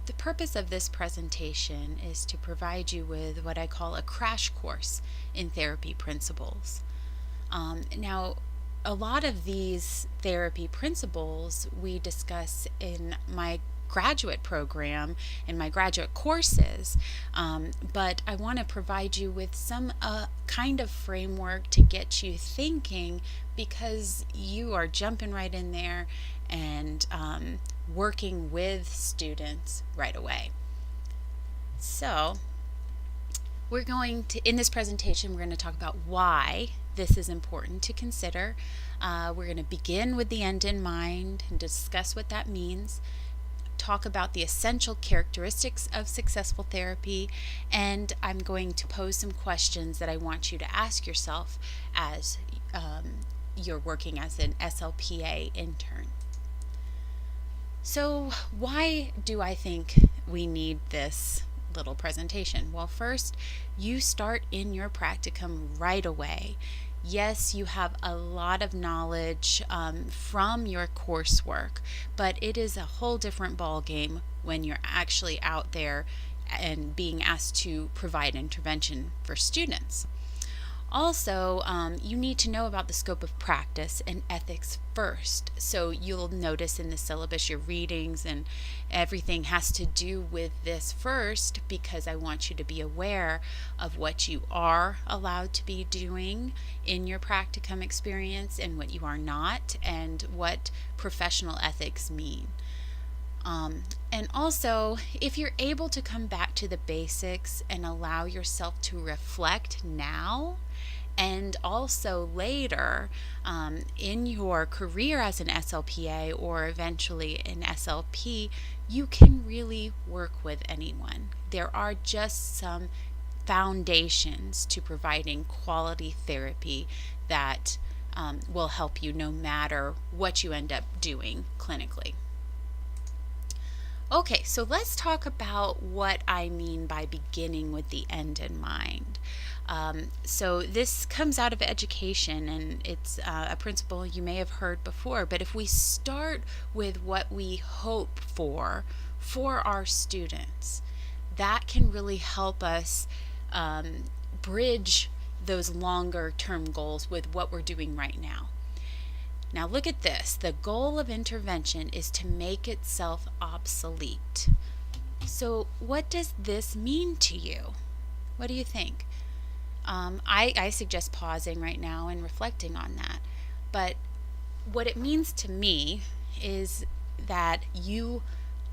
the purpose of this presentation is to provide you with what I call a crash course in therapy principles. Now, a lot of these therapy principles we discuss in my graduate program and my graduate courses, but I want to provide you with some kind of framework to get you thinking, because you are jumping right in there and working with students right away. So in this presentation, we're going to talk about why this is important to consider. We're going to begin with the end in mind and discuss what that means, talk about the essential characteristics of successful therapy, and I'm going to pose some questions that I want you to ask yourself as you're working as an SLPA intern. So why do I think we need this little presentation? Well, first, you start in your practicum right away. Yes, you have a lot of knowledge from your coursework, but it is a whole different ballgame when you're actually out there and being asked to provide intervention for students. Also, you need to know about the scope of practice and ethics first. So you'll notice in the syllabus your readings and everything has to do with this first, because I want you to be aware of what you are allowed to be doing in your practicum experience and what you are not, and what professional ethics mean. And also, if you're able to come back to the basics and allow yourself to reflect now and also later in your career as an SLPA or eventually an SLP, you can really work with anyone. There are just some foundations to providing quality therapy that will help you no matter what you end up doing clinically. Okay, so let's talk about what I mean by beginning with the end in mind. So this comes out of education, and it's a principle you may have heard before, but if we start with what we hope for our students, that can really help us bridge those longer term goals with what we're doing right now. Now look at this. The goal of intervention is to make itself obsolete. So what does this mean to you? What do you think? I suggest pausing right now and reflecting on that. But what it means to me is that you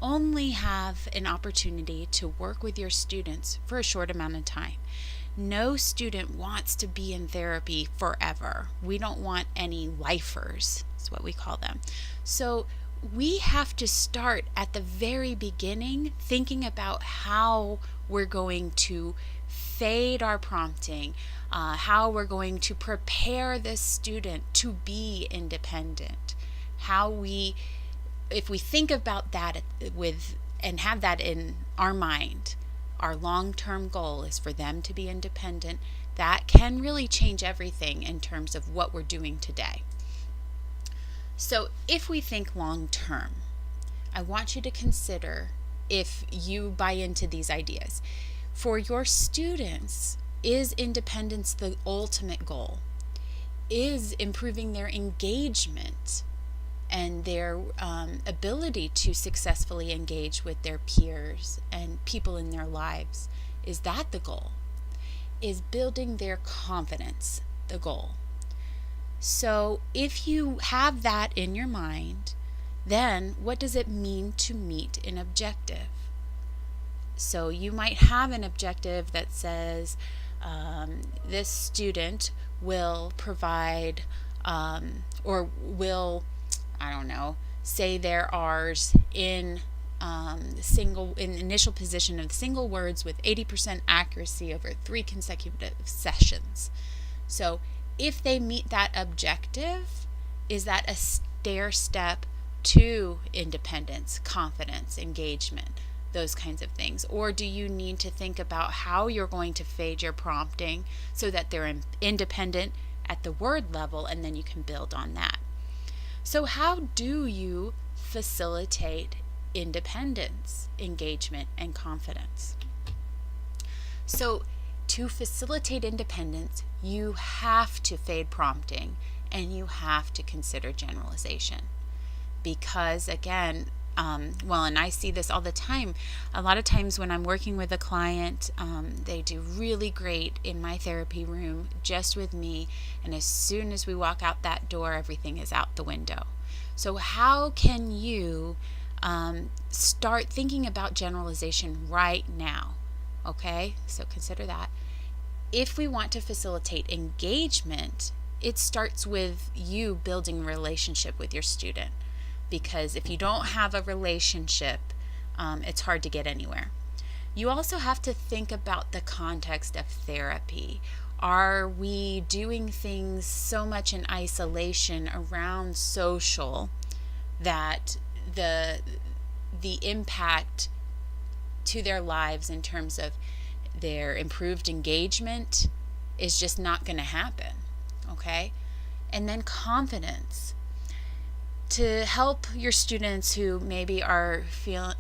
only have an opportunity to work with your students for a short amount of time. No student wants to be in therapy forever. We don't want any lifers, is what we call them. So we have to start at the very beginning, thinking about how we're going to fade our prompting, how we're going to prepare this student to be independent. If we think about that and have that in our mind, our long-term goal is for them to be independent, that can really change everything in terms of what we're doing today. So if we think long-term, I want you to consider if you buy into these ideas. For your students, is independence the ultimate goal? Is improving their engagement and their ability to successfully engage with their peers and people in their lives, is that the goal? Is building their confidence the goal? So if you have that in your mind, then what does it mean to meet an objective? So you might have an objective that says this student will provide or will, I don't know, say their R's in initial position of single words with 80% accuracy over 3 consecutive sessions. So if they meet that objective, is that a stair step to independence, confidence, engagement, those kinds of things? Or do you need to think about how you're going to fade your prompting so that they're independent at the word level, and then you can build on that? So how do you facilitate independence, engagement, and confidence. So to facilitate independence, you have to fade prompting and you have to consider generalization. Because again, and I see this all the time. A lot of times when I'm working with a client, they do really great in my therapy room just with me. And as soon as we walk out that door, everything is out the window. So how can you start thinking about generalization right now? Okay, so consider that. If we want to facilitate engagement, it starts with you building a relationship with your student. Because if you don't have a relationship, it's hard to get anywhere. You also have to think about the context of therapy. Are we doing things so much in isolation around social that the impact to their lives in terms of their improved engagement is just not going to happen? Okay? And then confidence. To help your students who maybe are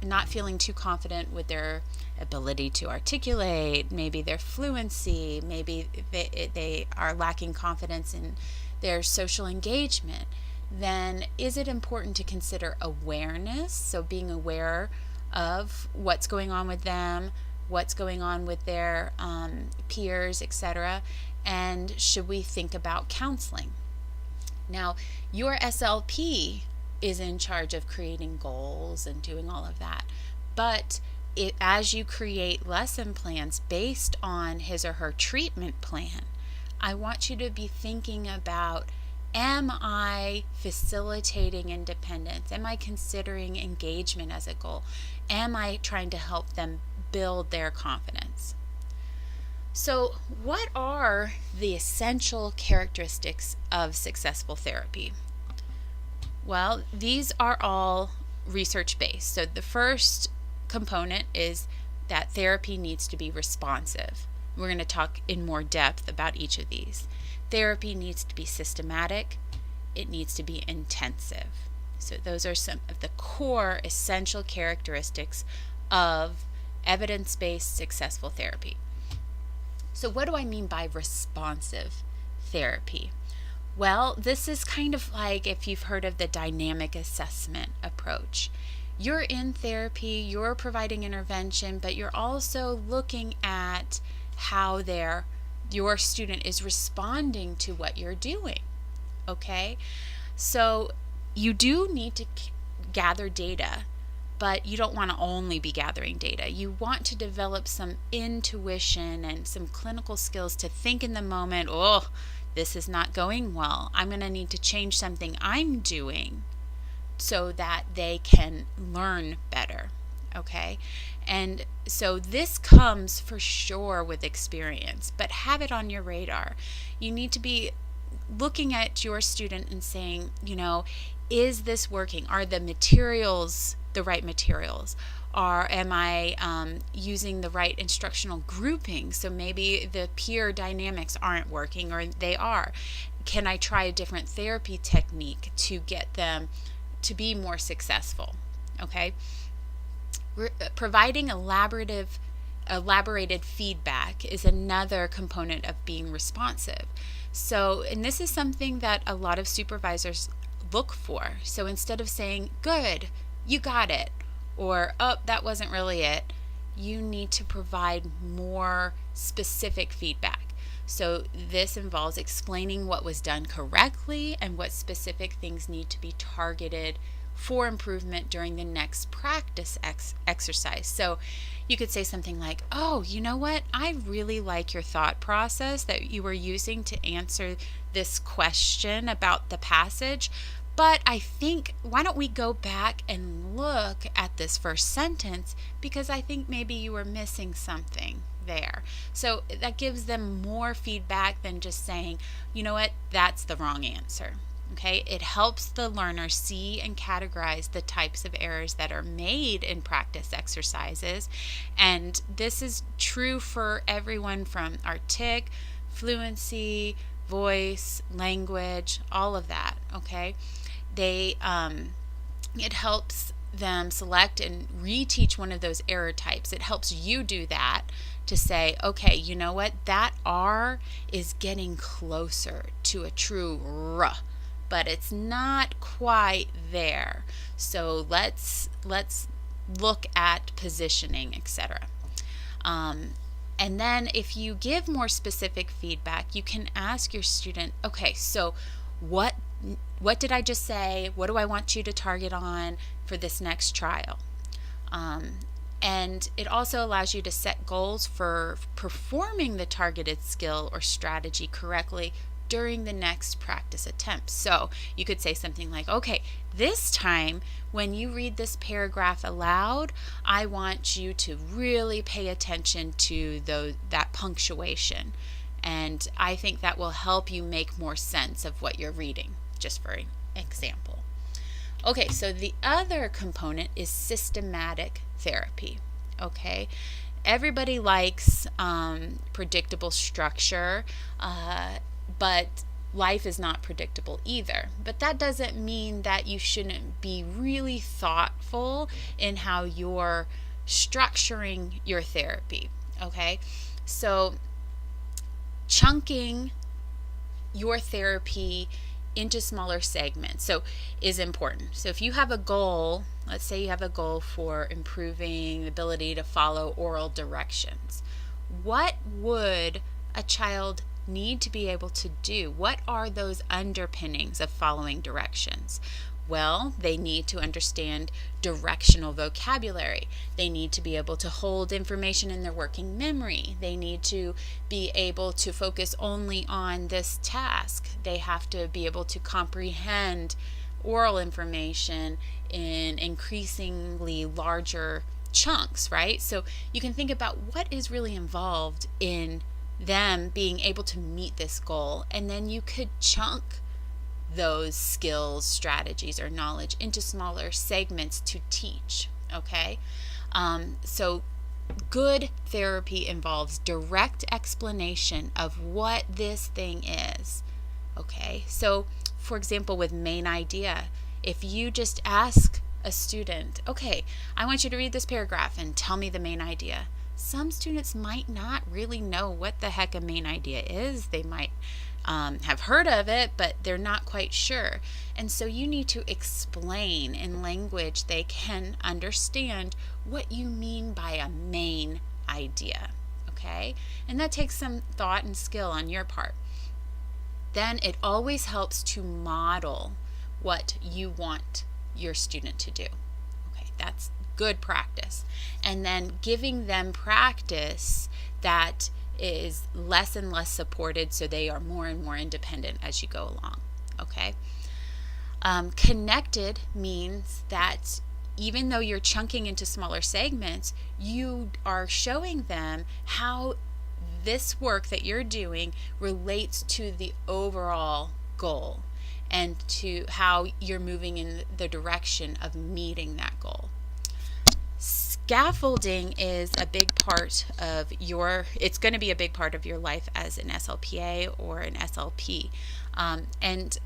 not feeling too confident with their ability to articulate, maybe their fluency, maybe they are lacking confidence in their social engagement, then is it important to consider awareness? So being aware of what's going on with them, what's going on with their peers, etc. And should we think about counseling? Now, your SLP is in charge of creating goals and doing all of that. But as you create lesson plans based on his or her treatment plan, I want you to be thinking about, am I facilitating independence? Am I considering engagement as a goal? Am I trying to help them build their confidence? So, what are the essential characteristics of successful therapy? Well, these are all research-based. So, the first component is that therapy needs to be responsive. We're going to talk in more depth about each of these. Therapy needs to be systematic. It needs to be intensive. So, those are some of the core essential characteristics of evidence-based successful therapy. So what do I mean by responsive therapy? Well, this is kind of like if you've heard of the dynamic assessment approach. You're in therapy, you're providing intervention, but you're also looking at how your student is responding to what you're doing. Okay? So you do need to gather data, but you don't want to only be gathering data. You want to develop some intuition and some clinical skills to think in the moment, oh, this is not going well. I'm going to need to change something I'm doing so that they can learn better. Okay? And so this comes for sure with experience, but have it on your radar. You need to be looking at your student and saying, is this working? Are the materials the right materials? Am I using the right instructional grouping? So maybe the peer dynamics aren't working, or they are. Can I try a different therapy technique to get them to be more successful? Okay. Providing elaborated feedback is another component of being responsive. So, and this is something that a lot of supervisors look for. So instead of saying, good, you got it, or, oh, that wasn't really it, you need to provide more specific feedback. So this involves explaining what was done correctly and what specific things need to be targeted for improvement during the next practice exercise. So you could say something like, oh, you know what? I really like your thought process that you were using to answer this question about the passage. But I think, why don't we go back and look at this first sentence, because I think maybe you were missing something there. So that gives them more feedback than just saying, you know what, that's the wrong answer. Okay, it helps the learner see and categorize the types of errors that are made in practice exercises. And this is true for everyone from artic, fluency, voice, language, all of that. Okay. It helps them select and reteach one of those error types, it helps you do that to say, okay, you know what, that R is getting closer to a true R, but it's not quite there. So let's look at positioning, etc. And then if you give more specific feedback, you can ask your student, okay, so what did I just say? What do I want you to target on for this next trial? And it also allows you to set goals for performing the targeted skill or strategy correctly during the next practice attempt. So you could say something like, okay, this time when you read this paragraph aloud, I want you to really pay attention to that punctuation. And I think that will help you make more sense of what you're reading, just for example. Okay, so the other component is systematic therapy. Okay, everybody likes predictable structure, but life is not predictable either. But that doesn't mean that you shouldn't be really thoughtful in how you're structuring your therapy. Okay, so chunking your therapy into smaller segments is important. So if you have a goal, let's say you have a goal for improving the ability to follow oral directions, what would a child need to be able to do? What are those underpinnings of following directions? Well, they need to understand directional vocabulary. They need to be able to hold information in their working memory. They need to be able to focus only on this task. They have to be able to comprehend oral information in increasingly larger chunks, right? So you can think about what is really involved in them being able to meet this goal, and then you could chunk those skills, strategies, or knowledge into smaller segments to teach. Okay, so good therapy involves direct explanation of what this thing is. Okay, so for example, with main idea, if you just ask a student, okay, I want you to read this paragraph and tell me the main idea. Some students might not really know what the heck a main idea is. They might have heard of it, but they're not quite sure. And so you need to explain in language they can understand what you mean by a main idea. Okay? And that takes some thought and skill on your part. Then it always helps to model what you want your student to do. Okay, that's good practice. And then giving them practice that is less and less supported, so they are more and more independent as you go along. Okay. Connected means that even though you're chunking into smaller segments, you are showing them how this work that you're doing relates to the overall goal and to how you're moving in the direction of meeting that goal. Scaffolding is a big part of it's going to be a big part of your life as an SLPA or an SLP. And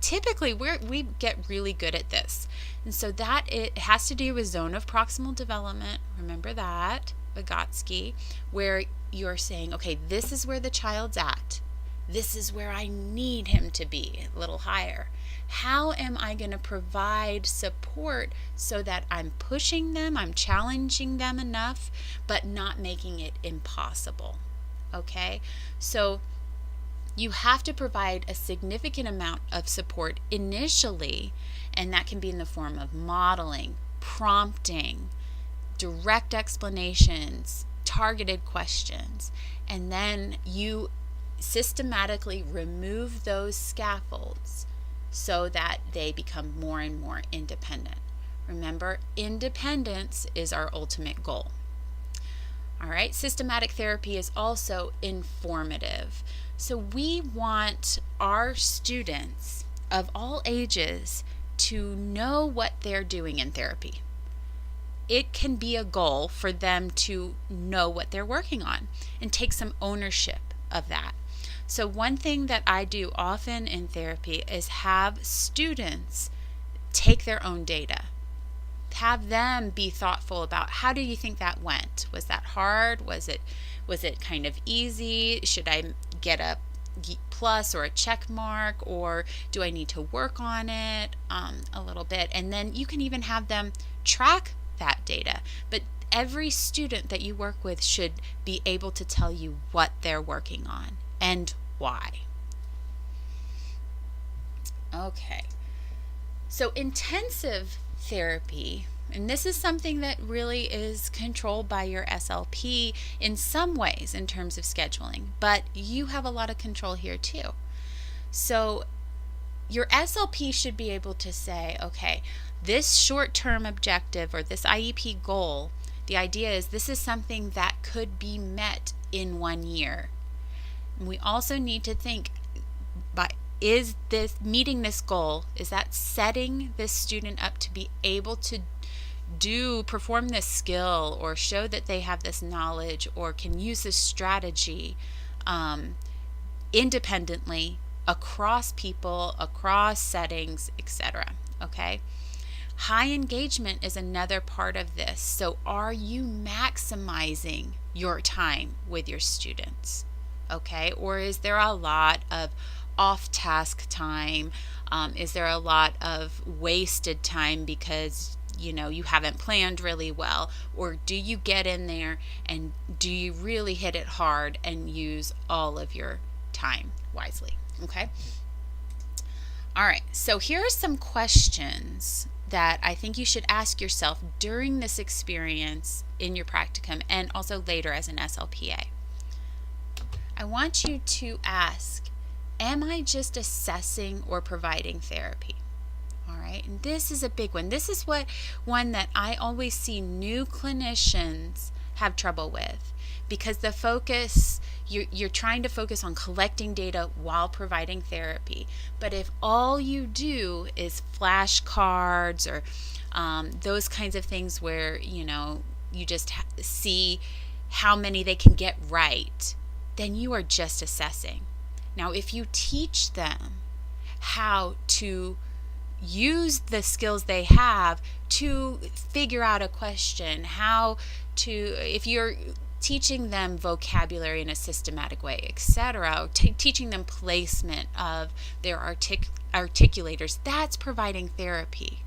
typically we get really good at this. And so that it has to do with zone of proximal development. Remember that, Vygotsky, where you're saying, okay, this is where the child's at. This is where I need him to be, a little higher. How am I going to provide support so that I'm pushing them, I'm challenging them enough, but not making it impossible? Okay? So you have to provide a significant amount of support initially, and that can be in the form of modeling, prompting, direct explanations, targeted questions, and then you systematically remove those scaffolds so that they become more and more independent. Remember, independence is our ultimate goal. All right, systematic therapy is also informative. So we want our students of all ages to know what they're doing in therapy. It can be a goal for them to know what they're working on and take some ownership of that. So one thing that I do often in therapy is have students take their own data. have them be thoughtful about, how do you think that went? Was that hard? Was it kind of easy? Should I get a plus or a check mark, or do I need to work on it a little bit? And then you can even have them track that data. But every student that you work with should be able to tell you what they're working on and why. Okay, so intensive therapy, and this is something that really is controlled by your SLP in some ways in terms of scheduling, but you have a lot of control here too. So your SLP should be able to say, okay, this short-term objective or this IEP goal, the idea is this is something that could be met in 1 year. And we also need to think, is this meeting this goal? Is that setting this student up to be able to perform this skill, or show that they have this knowledge or can use this strategy independently across people, across settings, etc. Okay? High engagement is another part of this. So are you maximizing your time with your students? Okay? Or is there a lot of off-task time? Is there a lot of wasted time because you haven't planned really well? Or do you get in there and do you really hit it hard and use all of your time wisely? Okay. All right. So here are some questions that I think you should ask yourself during this experience in your practicum and also later as an SLPA. I want you to ask, am I just assessing or providing therapy? All right, and this is a big one. This is one that I always see new clinicians have trouble with, because the focus, you're trying to focus on collecting data while providing therapy. But if all you do is flashcards or those kinds of things where you just see how many they can get right, then you are just assessing. Now, if you teach them how to use the skills they have to figure out a question, if you're teaching them vocabulary in a systematic way, etc., teaching them placement of their articulators, that's providing therapy.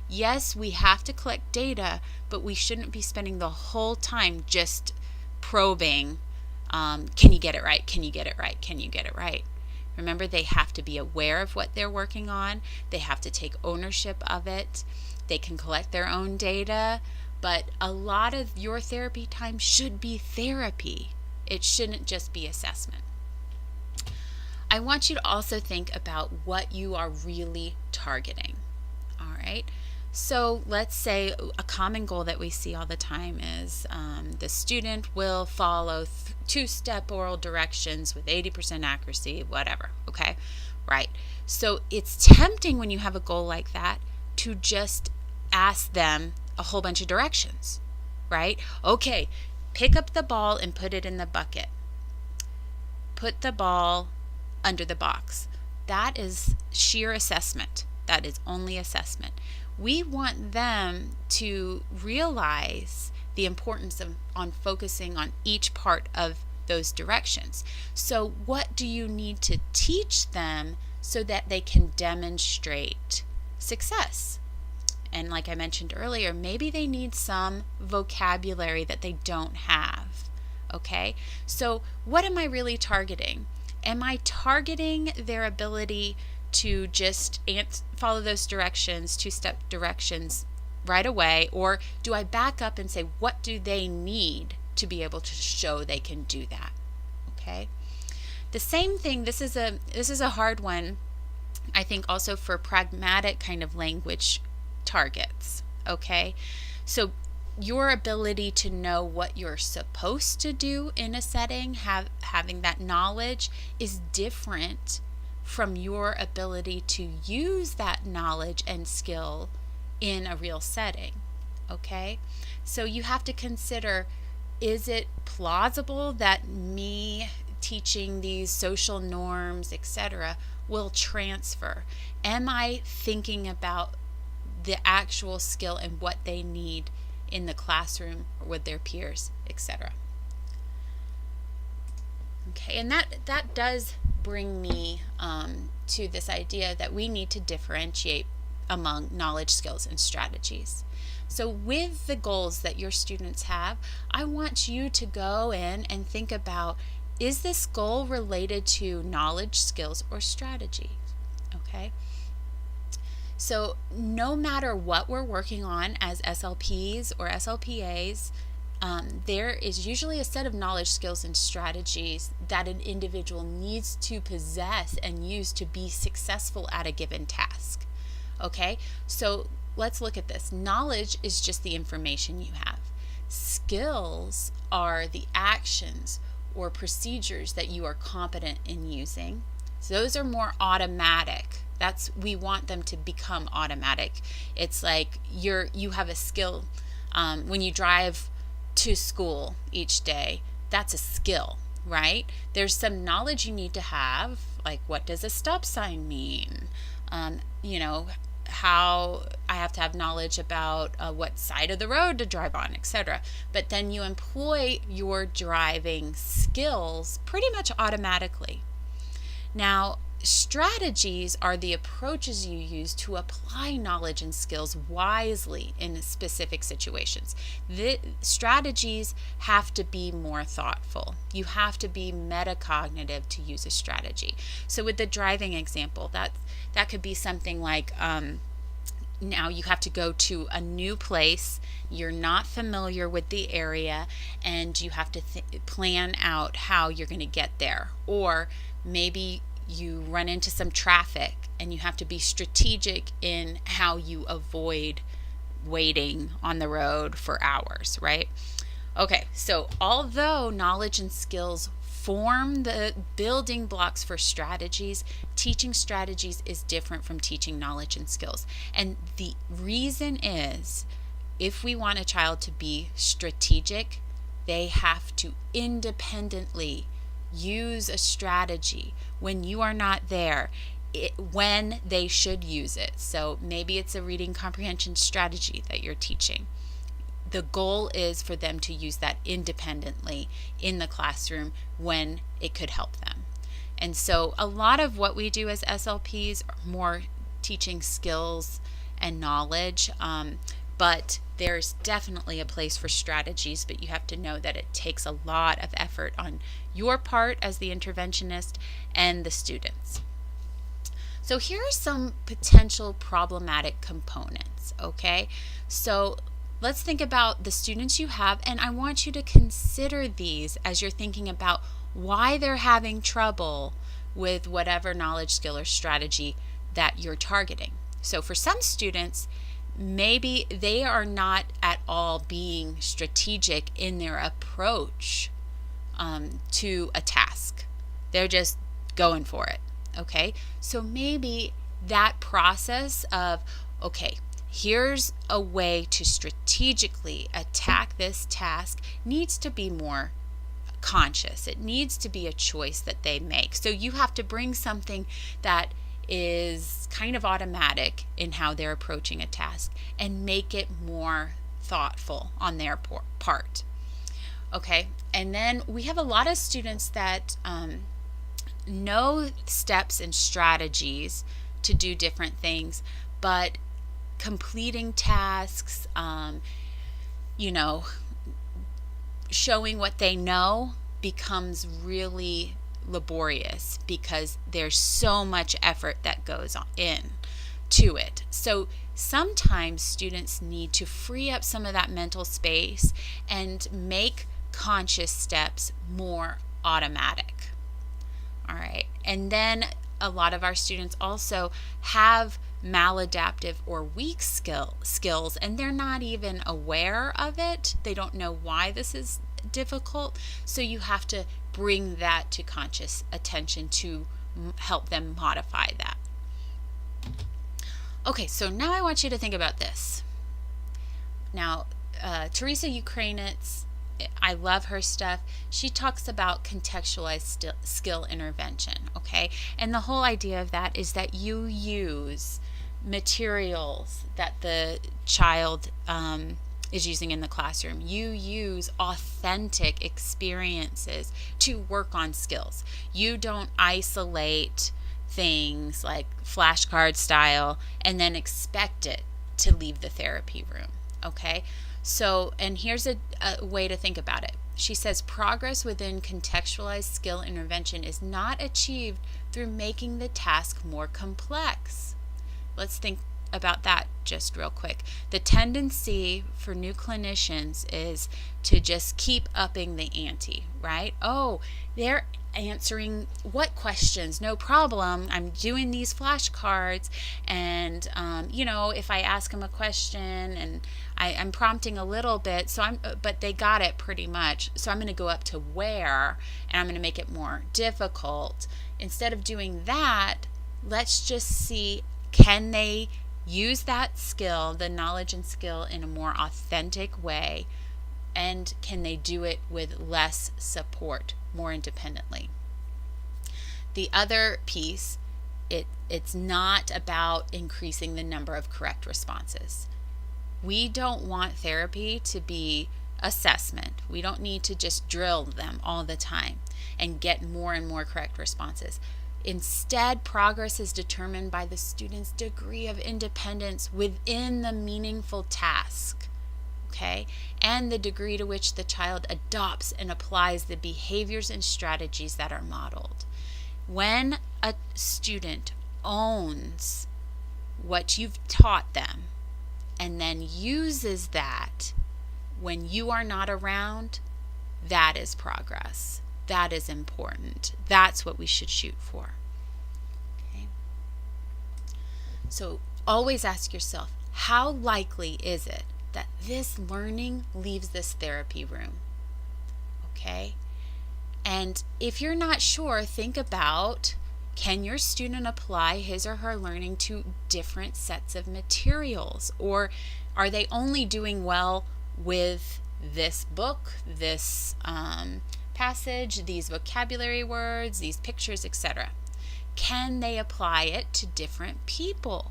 Yes, we have to collect data, but we shouldn't be spending the whole time just probing, can you get it right? Can you get it right? Can you get it right? Remember, they have to be aware of what they're working on. They have to take ownership of it. They can collect their own data, but a lot of your therapy time should be therapy. It shouldn't just be assessment. I want you to also think about what you are really targeting. All right. So let's say a common goal that we see all the time is the student will follow two-step oral directions with 80% accuracy, whatever, okay? Right. So it's tempting when you have a goal like that to just ask them a whole bunch of directions, right? Okay, pick up the ball and put it in the bucket. Put the ball under the box. That is sheer assessment. That is only assessment. We want them to realize the importance on focusing on each part of those directions. So what do you need to teach them so that they can demonstrate success? And like I mentioned earlier, maybe they need some vocabulary that they don't have. Okay? So what am I really targeting? Am I targeting their ability to just follow those directions, two-step directions right away? Or do I back up and say, what do they need to be able to show they can do that? Okay. The same thing, this is a hard one, I think, also for pragmatic kind of language targets. Okay. So your ability to know what you're supposed to do in a setting, having that knowledge, is different from your ability to use that knowledge and skill in a real setting. Okay? So you have to consider, is it plausible that me teaching these social norms, etc., will transfer? Am I thinking about the actual skill and what they need in the classroom or with their peers, etc. Okay, and that does bring me to this idea that we need to differentiate among knowledge, skills, and strategies. So with the goals that your students have, I want you to go in and think about, is this goal related to knowledge, skills, or strategy? Okay. So no matter what we're working on as SLPs or SLPAs, there is usually a set of knowledge, skills, and strategies that an individual needs to possess and use to be successful at a given task. Okay, so let's look at this. Knowledge is just the information you have. Skills are the actions or procedures that you are competent in using. So those are more automatic. We want them to become automatic. It's like you have a skill when you drive to school each day. That's a skill, right? There's some knowledge you need to have, like what does a stop sign mean? How I have to have knowledge about what side of the road to drive on, etc. But then you employ your driving skills pretty much automatically. Now, strategies are the approaches you use to apply knowledge and skills wisely in specific situations. The strategies have to be more thoughtful. You have to be metacognitive to use a strategy. So with the driving example, that could be something like now you have to go to a new place, you're not familiar with the area, and you have to plan out how you're going to get there. Or maybe you run into some traffic and you have to be strategic in how you avoid waiting on the road for hours, right? Okay, so although knowledge and skills form the building blocks for strategies, teaching strategies is different from teaching knowledge and skills. And the reason is, if we want a child to be strategic, they have to independently use a strategy when you are not there, when they should use it. So maybe it's a reading comprehension strategy that you're teaching. The goal is for them to use that independently in the classroom when it could help them. And so a lot of what we do as SLPs are more teaching skills and knowledge, but there's definitely a place for strategies, but you have to know that it takes a lot of effort on your part as the interventionist and the students. So here are some potential problematic components, okay? So let's think about the students you have, and I want you to consider these as you're thinking about why they're having trouble with whatever knowledge, skill, or strategy that you're targeting. So for some students, maybe they are not at all being strategic in their approach to a task. They're just going for it, okay? So maybe that process of, okay, here's a way to strategically attack this task needs to be more conscious. It needs to be a choice that they make. So you have to bring something that is kind of automatic in how they're approaching a task and make it more thoughtful on their part. Okay, and then we have a lot of students that know steps and strategies to do different things, but completing tasks, showing what they know becomes really laborious because there's so much effort that goes on in to it. So sometimes students need to free up some of that mental space and make conscious steps more automatic. All right. And then a lot of our students also have maladaptive or weak skills, and they're not even aware of it. They don't know why this is difficult. So you have to bring that to conscious attention to help them modify that. Okay, so now I want you to think about this. Now, Teresa Ukrainitz, I love her stuff. She talks about contextualized skill intervention, okay? And the whole idea of that is that you use materials that the child is using in the classroom. You use authentic experiences to work on skills. You don't isolate things like flashcard style and then expect it to leave the therapy room. Okay? So, and here's a way to think about it. She says progress within contextualized skill intervention is not achieved through making the task more complex. Let's think about that just real quick. The tendency for new clinicians is to just keep upping the ante, right? Oh, they're answering what questions? No problem. I'm doing these flashcards, and if I ask them a question and I'm prompting a little bit, but they got it pretty much. So I'm going to go up to where, and I'm going to make it more difficult. Instead of doing that, let's just see, can they use that skill, the knowledge and skill, in a more authentic way, and can they do it with less support, more independently? The other piece, it's not about increasing the number of correct responses. We don't want therapy to be assessment. We don't need to just drill them all the time and get more and more correct responses. Instead, progress is determined by the student's degree of independence within the meaningful task, okay? And the degree to which the child adopts and applies the behaviors and strategies that are modeled. When a student owns what you've taught them and then uses that when you are not around, that is progress. That is important. That's what we should shoot for. Okay? So always ask yourself, how likely is it that this learning leaves this therapy room? Okay? And if you're not sure, think about, can your student apply his or her learning to different sets of materials? Or are they only doing well with this book, this passage, these vocabulary words, these pictures, etc.? Can they apply it to different people?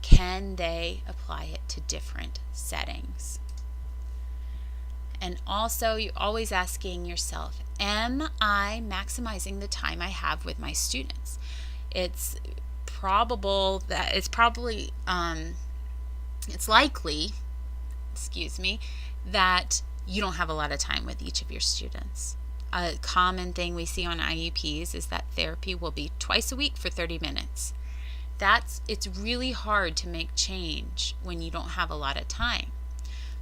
Can they apply it to different settings? And also, you're always asking yourself, am I maximizing the time I have with my students? It's likely, that you don't have a lot of time with each of your students. A common thing we see on IEPs is that therapy will be twice a week for 30 minutes. It's really hard to make change when you don't have a lot of time.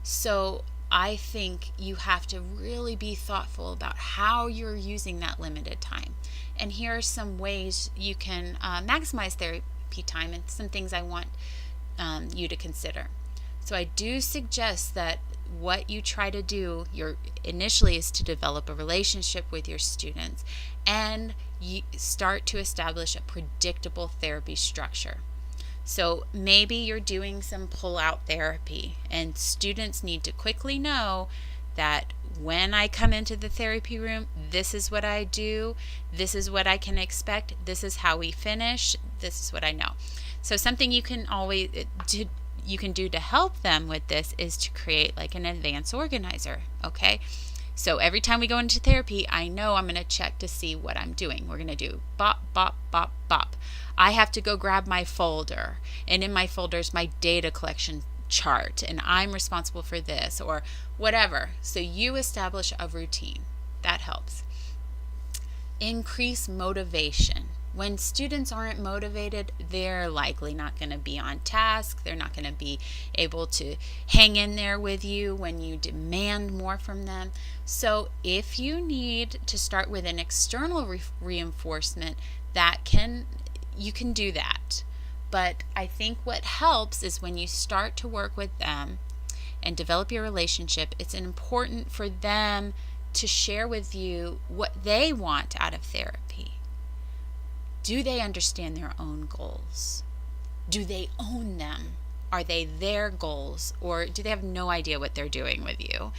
So I think you have to really be thoughtful about how you're using that limited time. And here are some ways you can maximize therapy time, and some things I want you to consider. So I do suggest that what you try to do initially is to develop a relationship with your students, and you start to establish a predictable therapy structure. So maybe you're doing some pull-out therapy, and students need to quickly know that when I come into the therapy room, this is what I do, this is what I can expect, this is how we finish, this is what I know. So something you can do to help them with this is to create like an advanced organizer, okay? So every time we go into therapy, I know I'm going to check to see what I'm doing. We're going to do bop, bop, bop, bop. I have to go grab my folder, and in my folder is my data collection chart, and I'm responsible for this or whatever. So you establish a routine. That helps. Increase motivation. When students aren't motivated, they're likely not going to be on task. They're not going to be able to hang in there with you when you demand more from them. So if you need to start with an external reinforcement, you can do that. But I think what helps is when you start to work with them and develop your relationship, it's important for them to share with you what they want out of therapy. Do they understand their own goals? Do they own them? Are they their goals, or do they have no idea what they're doing with you?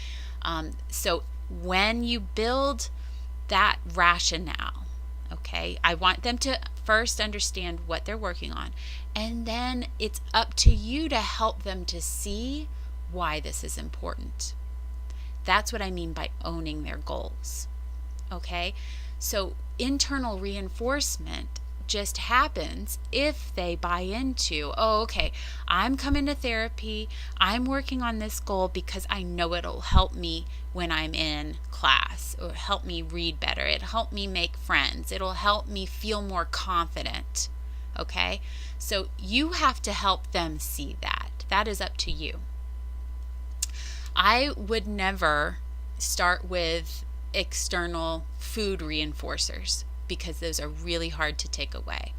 So when you build that rationale, okay, I want them to first understand what they're working on, and then it's up to you to help them to see why this is important. That's what I mean by owning their goals. Okay? So internal reinforcement just happens if they buy into, oh, okay, I'm coming to therapy, I'm working on this goal because I know it'll help me when I'm in class, or help me read better, it'll help me make friends, it'll help me feel more confident. Okay? So you have to help them see that. That is up to you. I would never start with external food reinforcers because those are really hard to take away.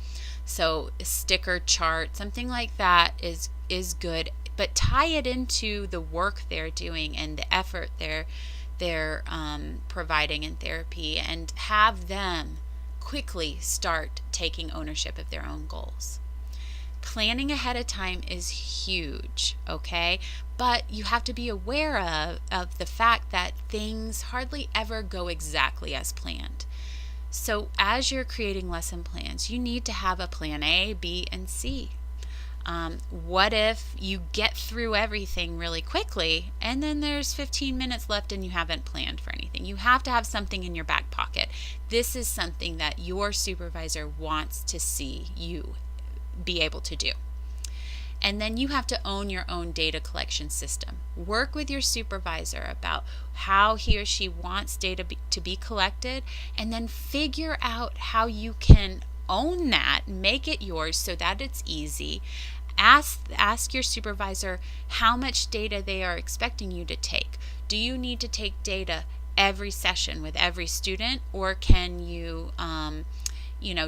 So a sticker, chart, something like that is good, but tie it into the work they're doing and the effort they're providing in therapy, and have them quickly start taking ownership of their own goals. Planning ahead of time is huge, okay? But you have to be aware of the fact that things hardly ever go exactly as planned. So as you're creating lesson plans, you need to have a plan A, B, and C. What if you get through everything really quickly and then there's 15 minutes left and you haven't planned for anything? You have to have something in your back pocket. This is something that your supervisor wants to see you be able to do. And then you have to own your own data collection system. Work with your supervisor about how he or she wants data to be collected, and then figure out how you can own that, make it yours so that it's easy. Ask your supervisor how much data they are expecting you to take. Do you need to take data every session with every student, or can you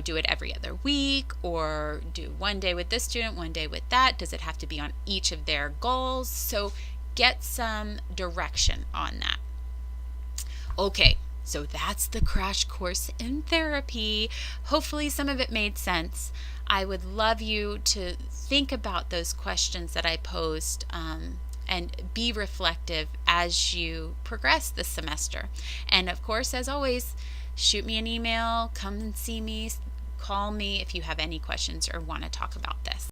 do it every other week, or do one day with this student, one day with that? Does it have to be on each of their goals? So get some direction on that. Okay, so that's the crash course in therapy. Hopefully some of it made sense. I would love you to think about those questions that I posed, and be reflective as you progress this semester. And of course, as always, shoot me an email, come and see me, call me if you have any questions or want to talk about this.